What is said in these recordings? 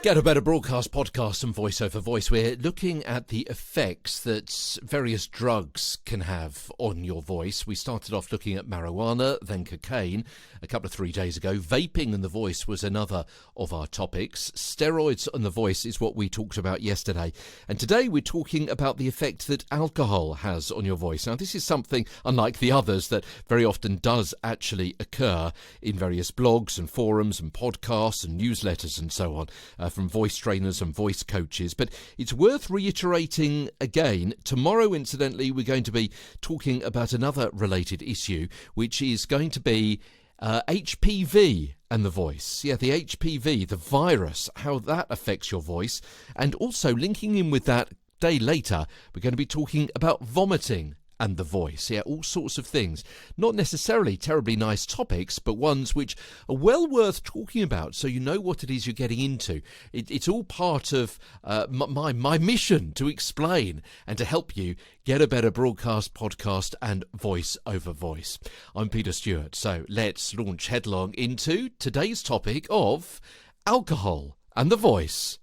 Get a Better Broadcast podcast and Voice Over Voice. We're looking at the effects that various drugs can have on your voice. We started off looking at marijuana, then cocaine a couple of 3 days ago. Vaping and the voice was another of our topics. Steroids and the voice is what we talked about yesterday. And today we're talking about the effect that alcohol has on your voice. Now, this is something, unlike the others, that very often does actually occur in various blogs and forums and podcasts and newsletters and so on. From voice trainers and voice coaches. But it's worth reiterating again. Tomorrow, incidentally, we're going to be talking about another related issue, which is going to be HPV and the voice. Yeah, the HPV, the virus, how that affects your voice. And also linking in with that, day later, we're going to be talking about vomiting and the voice. Yeah, all sorts of things. Not necessarily terribly nice topics, but ones which are well worth talking about so you know what it is you're getting into. It's all part of my mission to explain and to help you get a better broadcast, podcast and voice over voice. I'm Peter Stewart, so let's launch headlong into today's topic of alcohol and the voice.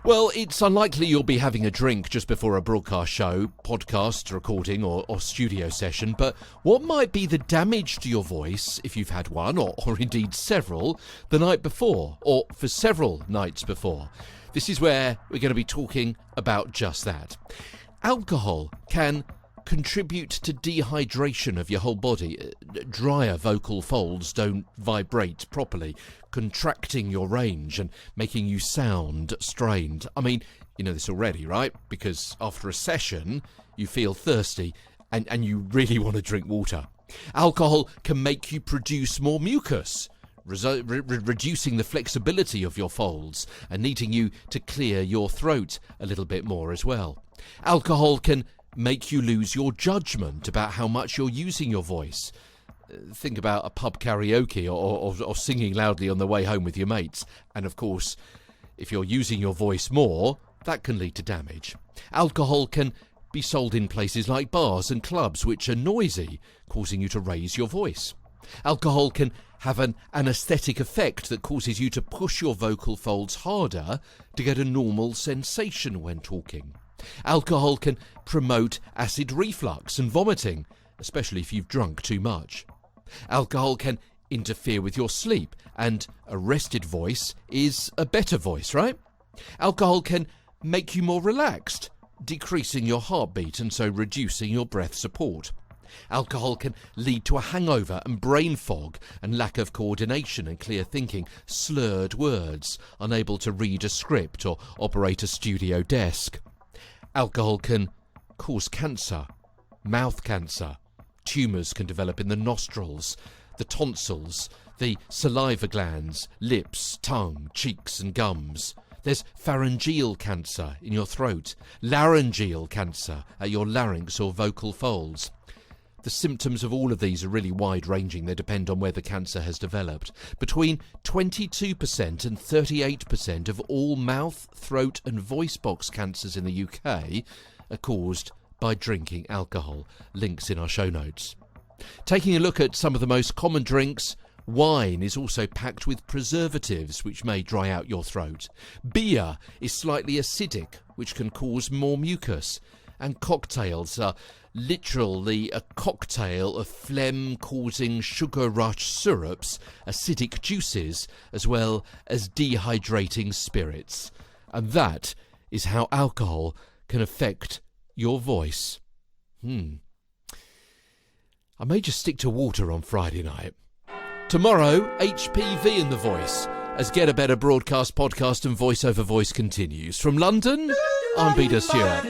Well, it's unlikely you'll be having a drink just before a broadcast show, podcast, recording or studio session, but what might be the damage to your voice if you've had one, or indeed several, the night before, or for several nights before? This is where we're going to be talking about just that. Alcohol can contribute to dehydration of your whole body. Drier vocal folds don't vibrate properly, contracting your range and making you sound strained. I mean, you know this already, right? Because after a session, you feel thirsty and you really want to drink water. Alcohol can make you produce more mucus, reducing the flexibility of your folds and needing you to clear your throat a little bit more as well. Alcohol can make you lose your judgment about how much you're using your voice. Think about a pub karaoke or singing loudly on the way home with your mates. And of course, if you're using your voice more, that can lead to damage. Alcohol can be sold in places like bars and clubs, which are noisy, causing you to raise your voice. Alcohol can have an anaesthetic effect that causes you to push your vocal folds harder to get a normal sensation when talking. Alcohol can promote acid reflux and vomiting, especially if you've drunk too much. Alcohol can interfere with your sleep, and a rested voice is a better voice, right? Alcohol can make you more relaxed, decreasing your heartbeat and so reducing your breath support. Alcohol can lead to a hangover and brain fog and lack of coordination and clear thinking, slurred words, unable to read a script or operate a studio desk. Alcohol can cause cancer, mouth cancer. Tumours can develop in the nostrils, the tonsils, the saliva glands, lips, tongue, cheeks and gums. There's pharyngeal cancer in your throat, laryngeal cancer at your larynx or vocal folds. The symptoms of all of these are really wide-ranging. They depend on where the cancer has developed. Between 22% and 38% of all mouth, throat and voice box cancers in the UK are caused by drinking alcohol. Links in our show notes. Taking a look at some of the most common drinks, wine is also packed with preservatives which may dry out your throat. Beer is slightly acidic, which can cause more mucus. And cocktails are literally a cocktail of phlegm-causing sugar rush syrups, acidic juices, as well as dehydrating spirits. And that is how alcohol can affect your voice. I may just stick to water on Friday night. Tomorrow, HPV and the voice, as Get a Better Broadcast, podcast and Voice Over Voice continues. From London, I'm Peter Stewart.